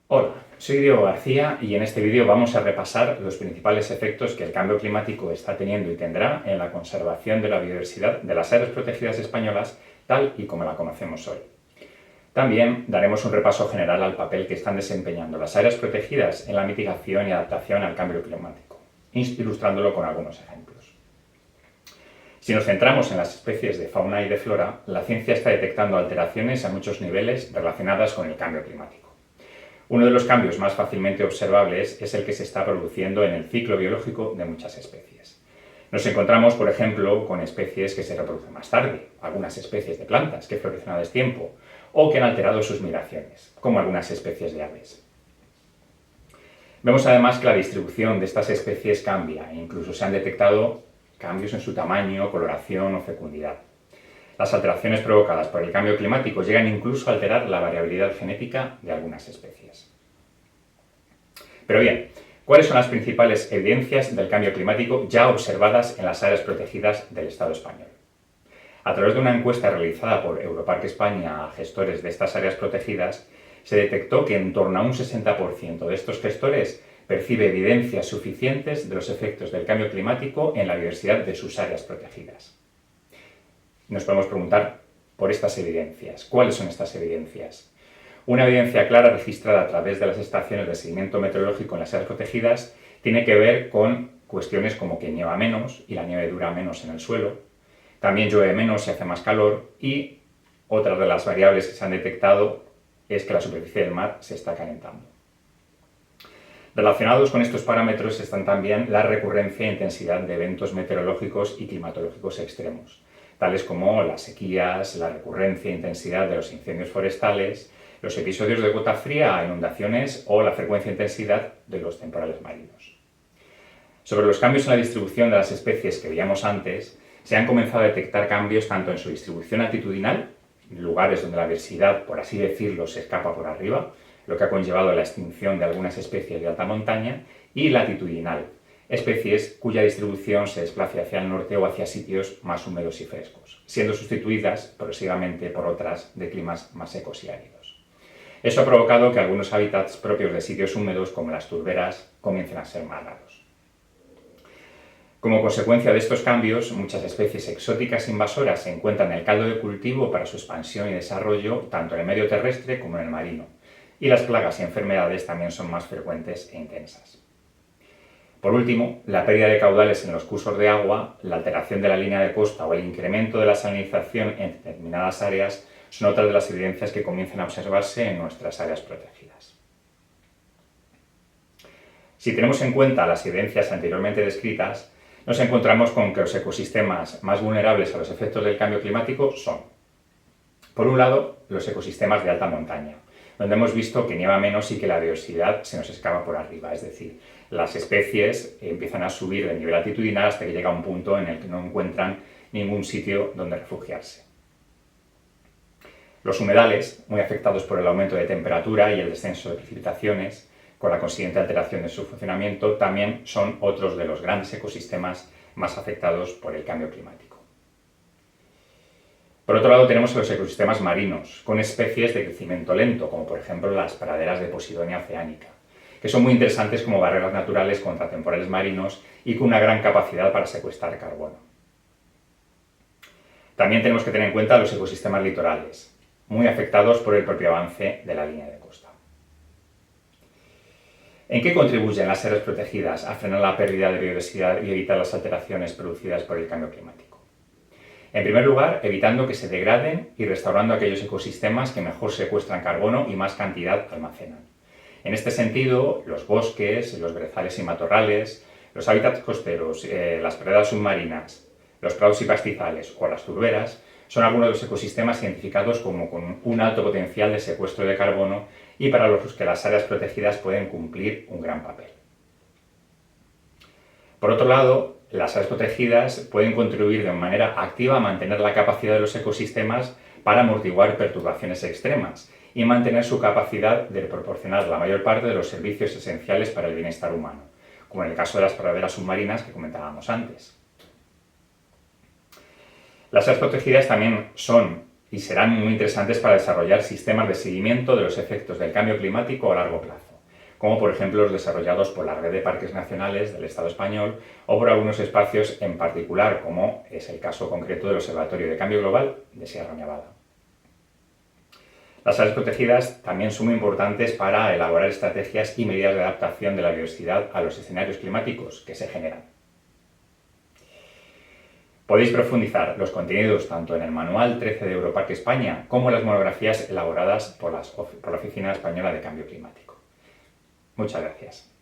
Hola, soy Diego García y en este vídeo vamos a repasar los principales efectos que el cambio climático está teniendo y tendrá en la conservación de la biodiversidad de las áreas protegidas españolas tal y como la conocemos hoy. También daremos un repaso general al papel que están desempeñando las áreas protegidas en la mitigación y adaptación al cambio climático, ilustrándolo con algunos ejemplos. Si nos centramos en las especies de fauna y de flora, la ciencia está detectando alteraciones a muchos niveles relacionadas con el cambio climático. Uno de los cambios más fácilmente observables es el que se está produciendo en el ciclo biológico de muchas especies. Nos encontramos, por ejemplo, con especies que se reproducen más tarde, algunas especies de plantas que florecen a destiempo, o que han alterado sus migraciones, como algunas especies de aves. Vemos además que la distribución de estas especies cambia e incluso se han detectado cambios en su tamaño, coloración o fecundidad. Las alteraciones provocadas por el cambio climático llegan incluso a alterar la variabilidad genética de algunas especies. Pero bien, ¿cuáles son las principales evidencias del cambio climático ya observadas en las áreas protegidas del Estado español? A través de una encuesta realizada por Europarque España a gestores de estas áreas protegidas, se detectó que en torno a un 60% de estos gestores percibe evidencias suficientes de los efectos del cambio climático en la biodiversidad de sus áreas protegidas. Nos podemos preguntar por estas evidencias. ¿Cuáles son estas evidencias? Una evidencia clara registrada a través de las estaciones de seguimiento meteorológico en las áreas protegidas tiene que ver con cuestiones como que nieva menos y la nieve dura menos en el suelo, también llueve menos y hace más calor, y otra de las variables que se han detectado es que la superficie del mar se está calentando. Relacionados con estos parámetros están también la recurrencia e intensidad de eventos meteorológicos y climatológicos extremos, tales como las sequías, la recurrencia e intensidad de los incendios forestales, los episodios de gota fría, inundaciones o la frecuencia e intensidad de los temporales marinos. Sobre los cambios en la distribución de las especies que veíamos antes, se han comenzado a detectar cambios tanto en su distribución altitudinal, lugares donde la diversidad, por así decirlo, se escapa por arriba, lo que ha conllevado la extinción de algunas especies de alta montaña, y latitudinal, especies cuya distribución se desplace hacia el norte o hacia sitios más húmedos y frescos, siendo sustituidas progresivamente por otras de climas más secos y áridos. Eso ha provocado que algunos hábitats propios de sitios húmedos, como las turberas, comiencen a ser más raros. Como consecuencia de estos cambios, muchas especies exóticas invasoras se encuentran en el caldo de cultivo para su expansión y desarrollo tanto en el medio terrestre como en el marino, y las plagas y enfermedades también son más frecuentes e intensas. Por último, la pérdida de caudales en los cursos de agua, la alteración de la línea de costa o el incremento de la salinización en determinadas áreas son otras de las evidencias que comienzan a observarse en nuestras áreas protegidas. Si tenemos en cuenta las evidencias anteriormente descritas, nos encontramos con que los ecosistemas más vulnerables a los efectos del cambio climático son, por un lado, los ecosistemas de alta montaña, donde hemos visto que nieva menos y que la biodiversidad se nos escapa por arriba, es decir, las especies empiezan a subir de nivel altitudinal hasta que llega un punto en el que no encuentran ningún sitio donde refugiarse. Los humedales, muy afectados por el aumento de temperatura y el descenso de precipitaciones, con la consiguiente alteración de su funcionamiento, también son otros de los grandes ecosistemas más afectados por el cambio climático. Por otro lado, tenemos los ecosistemas marinos, con especies de crecimiento lento, como por ejemplo las praderas de Posidonia oceanica, que son muy interesantes como barreras naturales contra temporales marinos y con una gran capacidad para secuestrar carbono. También tenemos que tener en cuenta los ecosistemas litorales, muy afectados por el propio avance de la línea de costa. ¿En qué contribuyen las áreas protegidas a frenar la pérdida de biodiversidad y evitar las alteraciones producidas por el cambio climático? En primer lugar, evitando que se degraden y restaurando aquellos ecosistemas que mejor secuestran carbono y más cantidad almacenan. En este sentido, los bosques, los brezales y matorrales, los hábitats costeros, las praderas submarinas, los prados y pastizales o las turberas son algunos de los ecosistemas identificados como con un alto potencial de secuestro de carbono y para los que las áreas protegidas pueden cumplir un gran papel. Por otro lado, las áreas protegidas pueden contribuir de manera activa a mantener la capacidad de los ecosistemas para amortiguar perturbaciones extremas y mantener su capacidad de proporcionar la mayor parte de los servicios esenciales para el bienestar humano, como en el caso de las praderas submarinas que comentábamos antes. Las áreas protegidas también son y serán muy interesantes para desarrollar sistemas de seguimiento de los efectos del cambio climático a largo plazo, como por ejemplo los desarrollados por la Red de Parques Nacionales del Estado español o por algunos espacios en particular, como es el caso concreto del Observatorio de Cambio Global de Sierra Nevada. Las áreas protegidas también son muy importantes para elaborar estrategias y medidas de adaptación de la biodiversidad a los escenarios climáticos que se generan. Podéis profundizar los contenidos tanto en el Manual 13 de Europarque España como en las monografías elaboradas por la Oficina Española de Cambio Climático. Muchas gracias.